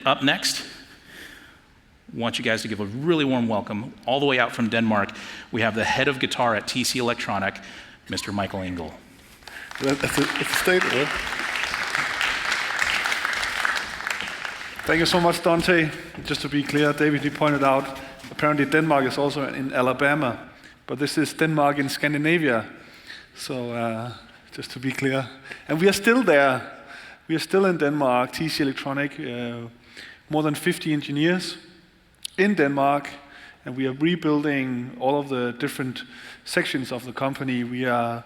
Up next, I want you guys to give a really warm welcome, all the way out from Denmark. We have the head of guitar at TC Electronic, Mr. Michael Engel. It's a statement. Thank you so much, Dante. Just to be clear, David, you pointed out, apparently Denmark is also in Alabama, but this is Denmark in Scandinavia. So just to be clear. And we are still there. We are still in Denmark, TC Electronic, more than 50 engineers in Denmark, and we are rebuilding all of the different sections of the company. We are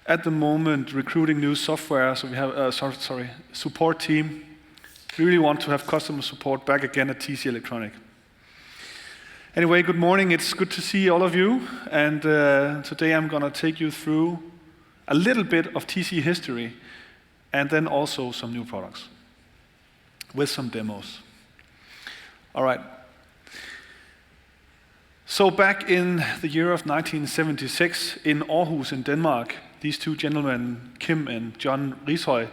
at the moment recruiting new software, so we have support team. We really want to have customer support back again at TC Electronic. Anyway, good morning. It's good to see all of you, and today I'm going to take you through a little bit of TC history, and then also some new products with some demos. All right. So back in the year of 1976 in Aarhus in Denmark, these two gentlemen, Kim and John Rishøj,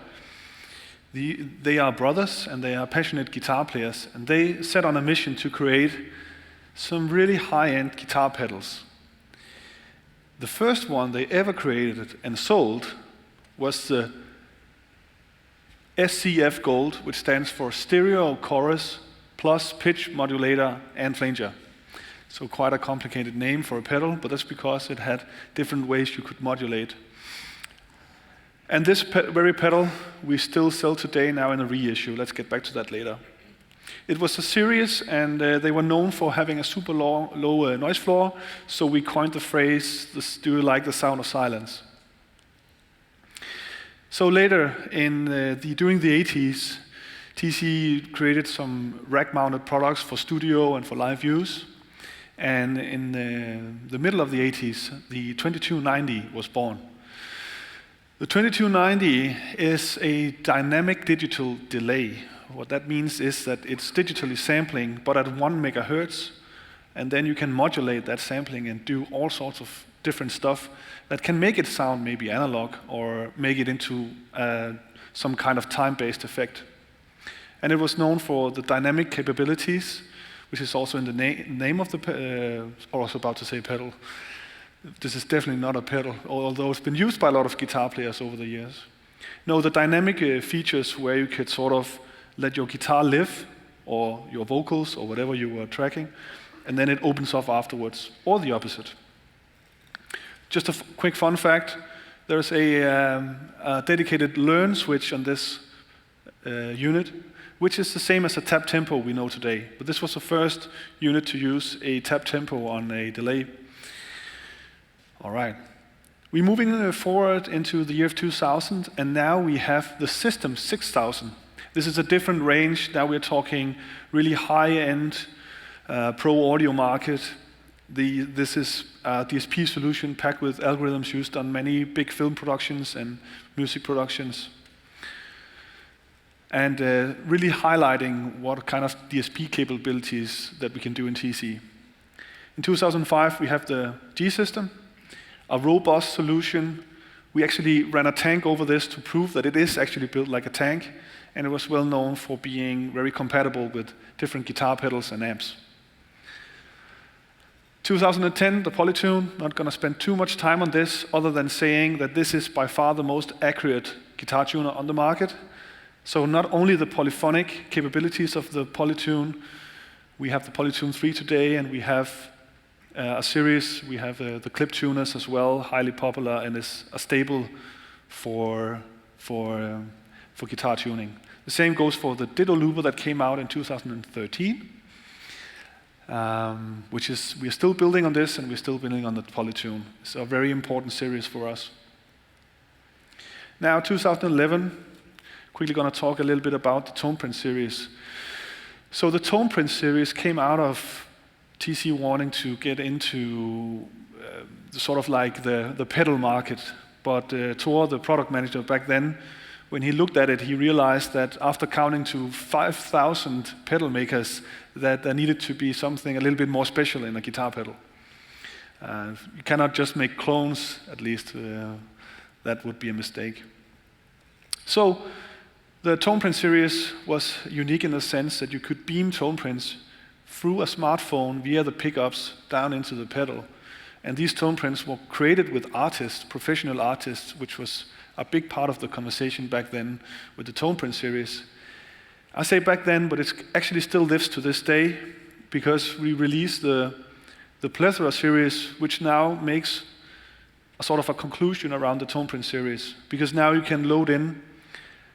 they are brothers and they are passionate guitar players, and they set on a mission to create some really high-end guitar pedals. The first one they ever created and sold was the SCF Gold, which stands for Stereo Chorus Plus Pitch Modulator and Flanger. So quite a complicated name for a pedal, but that's because it had different ways you could modulate. And this very pedal we still sell today now in a reissue. Let's get back to that later. It was a series, and they were known for having a super low noise floor, so we coined the phrase, do you like the sound of silence? So later, during the 80s, TC created some rack-mounted products for studio and for live use. And in the middle of the 80s, the 2290 was born. The 2290 is a dynamic digital delay. What that means is that it's digitally sampling, but at 1 megahertz, and then you can modulate that sampling and do all sorts of different stuff that can make it sound maybe analog or make it into some kind of time-based effect. And it was known for the dynamic capabilities, which is also in the name of the I was about to say pedal. This is definitely not a pedal, although it's been used by a lot of guitar players over the years. No, the dynamic features where you could sort of let your guitar live, or your vocals, or whatever you were tracking, and then it opens up afterwards, or the opposite. Just a quick fun fact, there's a dedicated learn switch on this unit, which is the same as a tap tempo we know today. But this was the first unit to use a tap tempo on a delay. All right. We're moving forward into the year of 2000, and now we have the System 6000. This is a different range. Now we're talking really high-end pro audio market. This is a DSP solution packed with algorithms used on many big film productions and music productions. And really highlighting what kind of DSP capabilities that we can do in TC. In 2005, we have the G system, a robust solution. We actually ran a tank over this to prove that it is actually built like a tank, and it was well known for being very compatible with different guitar pedals and amps. 2010, the Polytune. Not going to spend too much time on this, other than saying that this is by far the most accurate guitar tuner on the market. So not only the polyphonic capabilities of the Polytune, we have the Polytune 3 today, and we have a series, we have the clip tuners as well, highly popular, and is a staple for guitar tuning. The same goes for the Ditto Looper that came out in 2013, which is, we're still building on this, and we're still building on the Polytune. It's a very important series for us. Now, 2011, quickly going to talk a little bit about the Toneprint series. So the Toneprint series came out of TC wanting to get into sort of like the pedal market, but Thor, the product manager back then, when he looked at it, he realized that after counting to 5,000 pedal makers, that there needed to be something a little bit more special in a guitar pedal. You cannot just make clones, at least. That would be a mistake. So The tone print series was unique in the sense that you could beam tone prints through a smartphone via the pickups down into the pedal. And these tone prints were created with artists, professional artists, which was a big part of the conversation back then with the tone print series. I say back then, but it actually still lives to this day, because we released the Plethora series, which now makes a sort of a conclusion around the tone print series, because now you can load in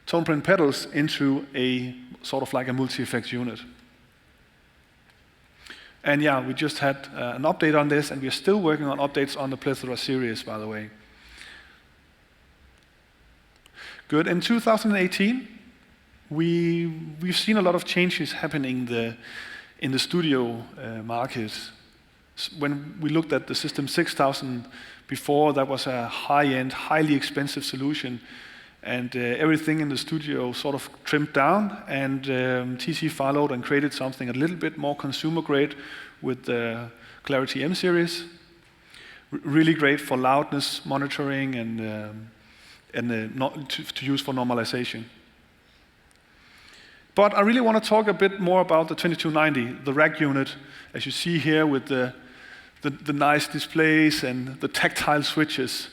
tone print pedals into a sort of like a multi-effects unit. And yeah, we just had an update on this, and we're still working on updates on the Plethora series, by the way. Good. In 2018, we've seen a lot of changes happening in the studio market. When we looked at the System 6000 before, that was a high-end, highly expensive solution, and everything in the studio sort of trimmed down, and TC followed and created something a little bit more consumer grade with the Clarity M series. Really great for loudness monitoring and not to use for normalization. But I really want to talk a bit more about the 2290, the rack unit, as you see here with the nice displays and the tactile switches.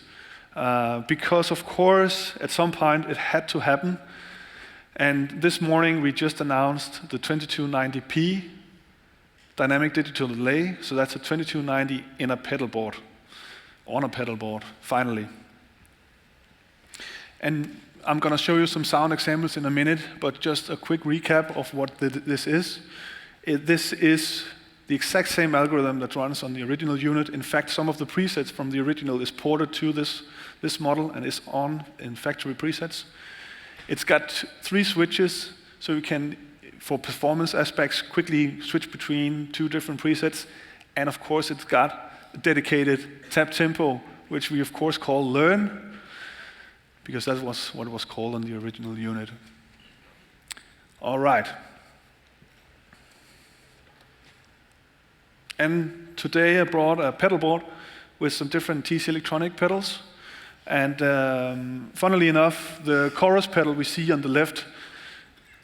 Because of course, at some point it had to happen. And this morning we just announced the 2290p dynamic digital delay. So that's a 2290 in a pedal board, on a pedal board, finally. And I'm going to show you some sound examples in a minute, but just a quick recap of what this is. This is the exact same algorithm that runs on the original unit. In fact, some of the presets from the original is ported to this model and is on in factory presets. It's got 3 switches, so you can, for performance aspects, quickly switch between 2 different presets. And of course, it's got a dedicated tap tempo, which we of course call learn, because that was what it was called on the original unit. All right. And today I brought a pedal board with some different TC Electronic pedals. And funnily enough, the chorus pedal we see on the left,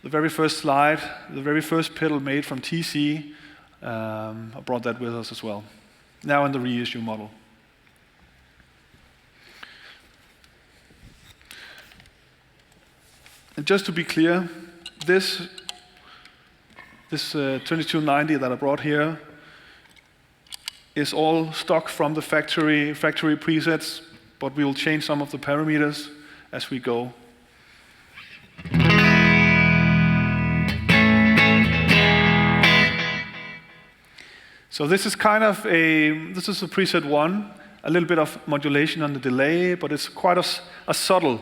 the very first slide, the very first pedal made from TC, I brought that with us as well. Now in the reissue model. And just to be clear, this 2290 that I brought here is all stock from the factory presets, but we will change some of the parameters as we go. So this is kind of this is a preset 1, a little bit of modulation on the delay, but it's quite a subtle.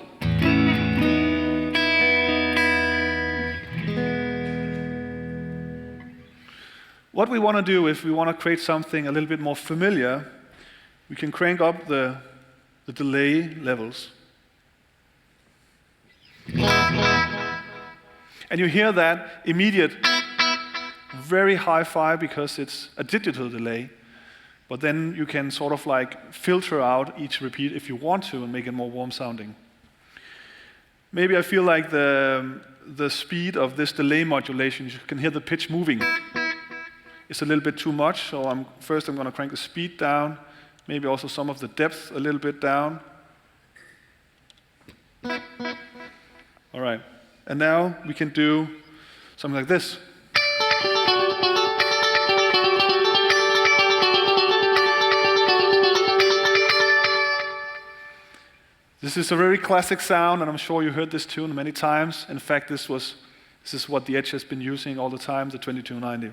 What we want to do, if we want to create something a little bit more familiar, we can crank up the delay levels. And you hear that immediate, very hi-fi because it's a digital delay, but then you can sort of like filter out each repeat if you want to and make it more warm sounding. Maybe I feel like the speed of this delay modulation, you can hear the pitch moving. It's a little bit too much, so first I'm going to crank the speed down, maybe also some of the depth a little bit down. All right, and now we can do something like this. This is a very classic sound, and I'm sure you heard this tune many times. In fact, this is what the Edge has been using all the time, the 2290.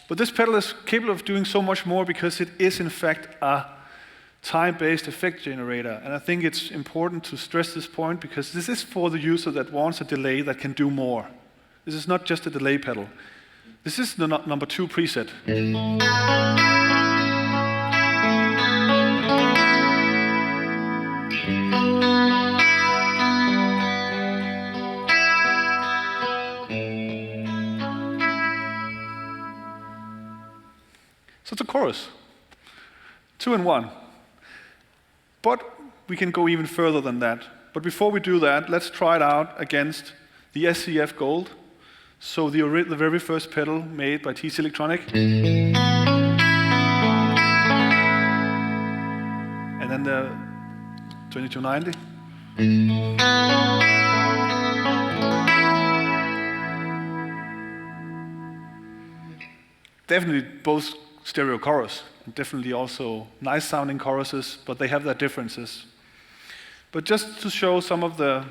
But this pedal is capable of doing so much more because it is, in fact, a time-based effect generator. And I think it's important to stress this point because this is for the user that wants a delay that can do more. This is not just a delay pedal. This is the number 2 preset. So it's a chorus, 2 in 1. But we can go even further than that. But before we do that, let's try it out against the SCF Gold. So the very first pedal made by TC Electronic. And then the 2290. Definitely both stereo chorus, and definitely also nice sounding choruses, but they have their differences. But just to show some of the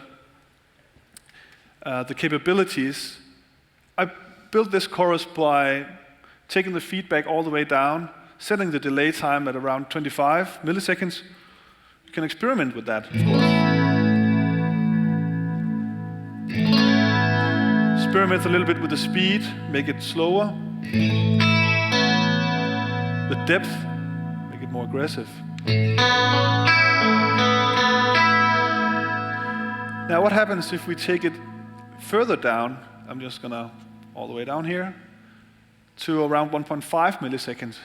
capabilities, I built this chorus by taking the feedback all the way down, setting the delay time at around 25 milliseconds. You can experiment with that, of course. Experiment a little bit with the speed, make it slower. The depth, make it more aggressive. Now what happens if we take it further down? I'm just gonna all the way down here to around 1.5 milliseconds.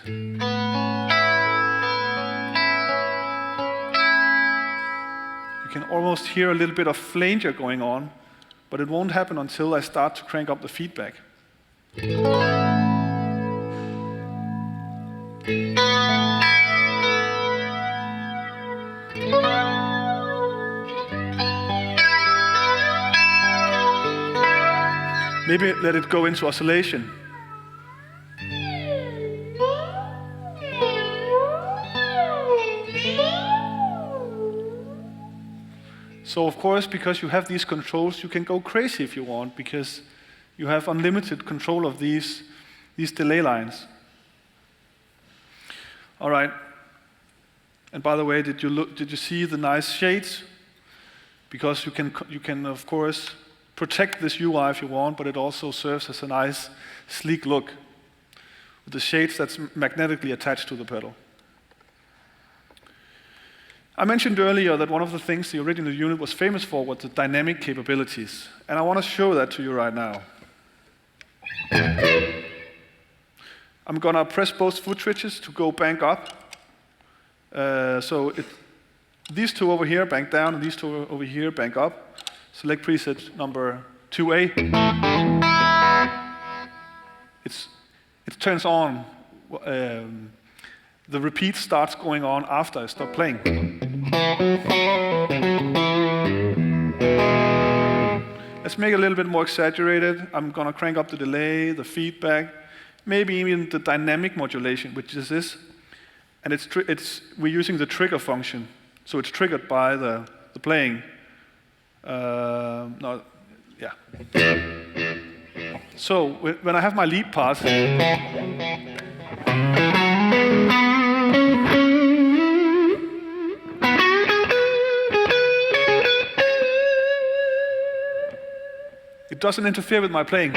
You can almost hear a little bit of flanger going on, but it won't happen until I start to crank up the feedback. Maybe let it go into oscillation. So of course, because you have these controls, you can go crazy if you want, because you have unlimited control of these delay lines. All right. And by the way, did you see the nice shades? Because you can of course protect this UI if you want, but it also serves as a nice sleek look with the shades that's magnetically attached to the pedal. I mentioned earlier that one of the things the original unit was famous for was the dynamic capabilities, and I want to show that to you right now. I'm going to press both foot switches to go bank up. These two over here bank down, and these two over here bank up. Select preset number 2A. It turns on. The repeat starts going on after I stop playing. Let's make it a little bit more exaggerated. I'm going to crank up the delay, the feedback, maybe even the dynamic modulation, which is this. And we're using the trigger function. So it's triggered by the playing. So when I have my lead part, it doesn't interfere with my playing.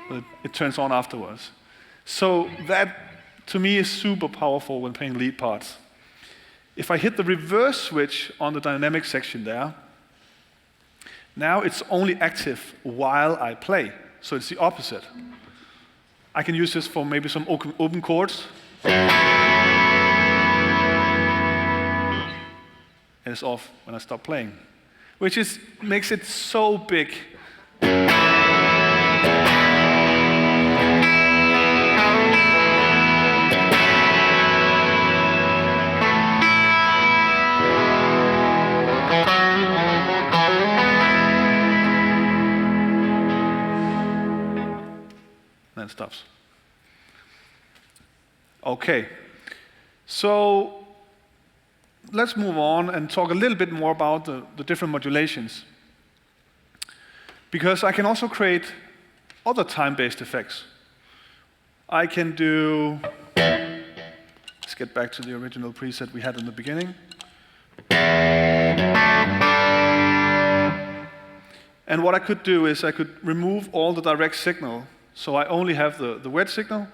But it turns on afterwards. So that, to me, is super powerful when playing lead parts. If I hit the reverse switch on the dynamic section there, now it's only active while I play. So it's the opposite. I can use this for maybe some open chords. And it's off when I stop playing, which makes it so big. Then it stops. Okay, so let's move on and talk a little bit more about the different modulations. Because I can also create other time-based effects. I can do, let's get back to the original preset we had in the beginning. And what I could do is I could remove all the direct signal. So I only have the wedge signal.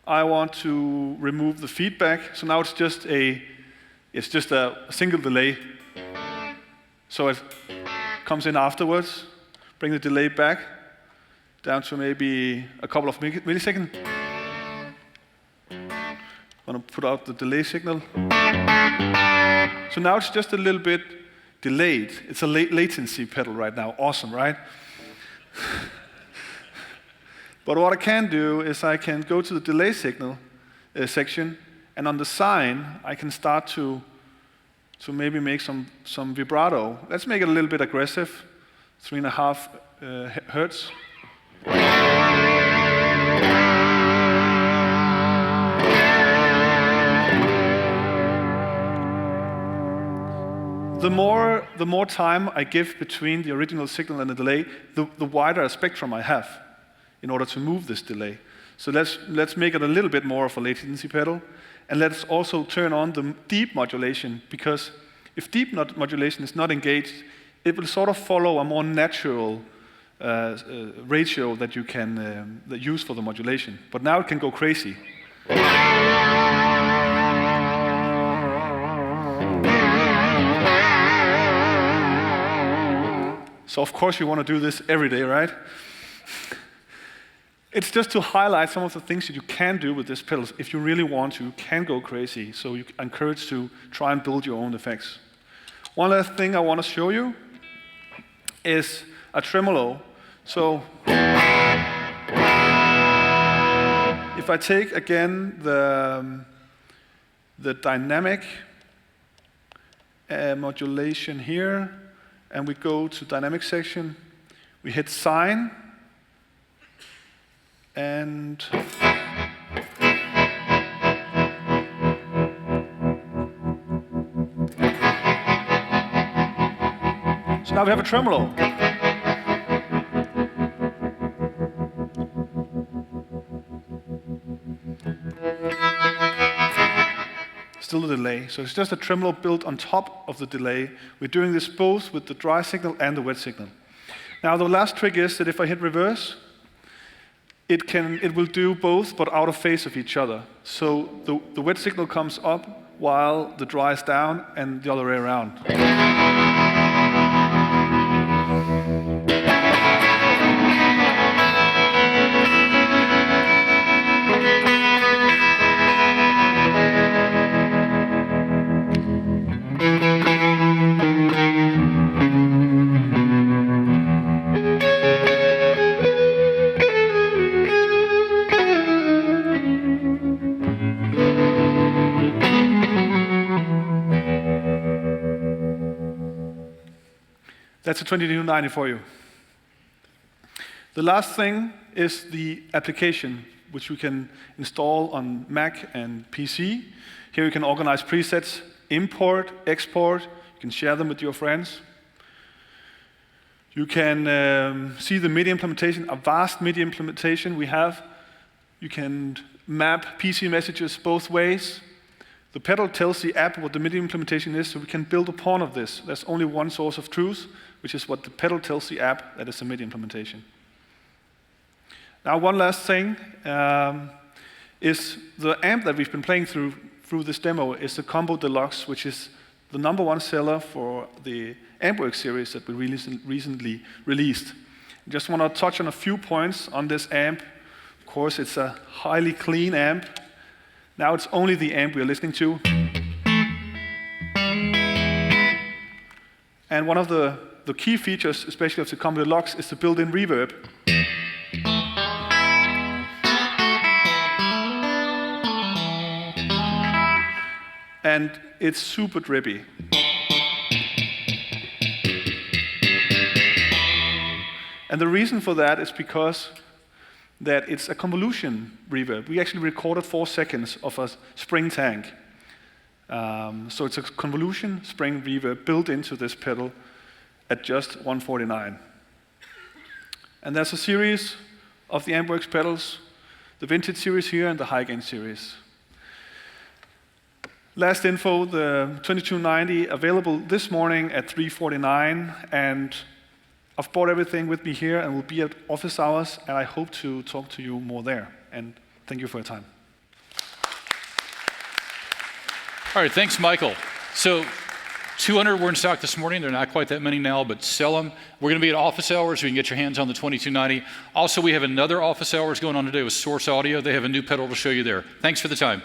I want to remove the feedback. So now it's just a single delay. So it comes in afterwards. Bring the delay back down to maybe a couple of milliseconds. going to put out the delay signal. So now it's just a little bit delayed. It's a latency pedal right now. Awesome, right? But what I can do is I can go to the delay signal section, and on the sine, I can start to maybe make some vibrato. Let's make it a little bit aggressive, 3.5 hertz. The more time I give between the original signal and the delay, the wider a spectrum I have in order to move this delay. So let's make it a little bit more of a latency pedal, and let's also turn on the deep modulation, because if deep modulation is not engaged, it will sort of follow a more natural ratio that you can use for the modulation. But now it can go crazy. So of course you want to do this every day, right? It's just to highlight some of the things that you can do with these pedals. If you really want to, you can go crazy. So you encourage to try and build your own effects. One last thing I want to show you is a tremolo. So if I take again the dynamic modulation here, and we go to dynamic section, we hit sine, and so now we have a tremolo. Still a delay. So it's just a tremolo built on top of the delay. We're doing this both with the dry signal and the wet signal. Now the last trick is that if I hit reverse, it will do both, but out of phase of each other. So the wet signal comes up while the dry is down, and the other way around. That's a 2290 for you. The last thing is the application, which we can install on Mac and PC. Here you can organize presets, import, export. You can share them with your friends. You can see the MIDI implementation, a vast MIDI implementation we have. You can map PC messages both ways. The pedal tells the app what the MIDI implementation is, so we can build upon of this. There's only one source of truth, which is what the pedal tells the app, that is the MIDI implementation. Now, one last thing is the amp that we've been playing through this demo is the Combo Deluxe, which is the #1 seller for the Ampworx series that we recently released. I just want to touch on a few points on this amp. Of course, it's a highly clean amp. Now it's only the amp we're listening to. And one of the key features, especially of the Combo Deluxe, is the built-in reverb. And it's super drippy. And the reason for that is because that it's a convolution reverb. We actually recorded 4 seconds of a spring tank. So it's a convolution spring reverb built into this pedal at just 149. And there's a series of the Ampworx pedals, the vintage series here and the high gain series. Last info, the 2290 available this morning at 349, and I've brought everything with me here and will be at office hours, and I hope to talk to you more there. And thank you for your time. All right, thanks, Michael. So 200 were in stock this morning. They're not quite that many now, but sell them. We're going to be at office hours so you can get your hands on the 2290. Also, we have another office hours going on today with Source Audio. They have a new pedal to show you there. Thanks for the time.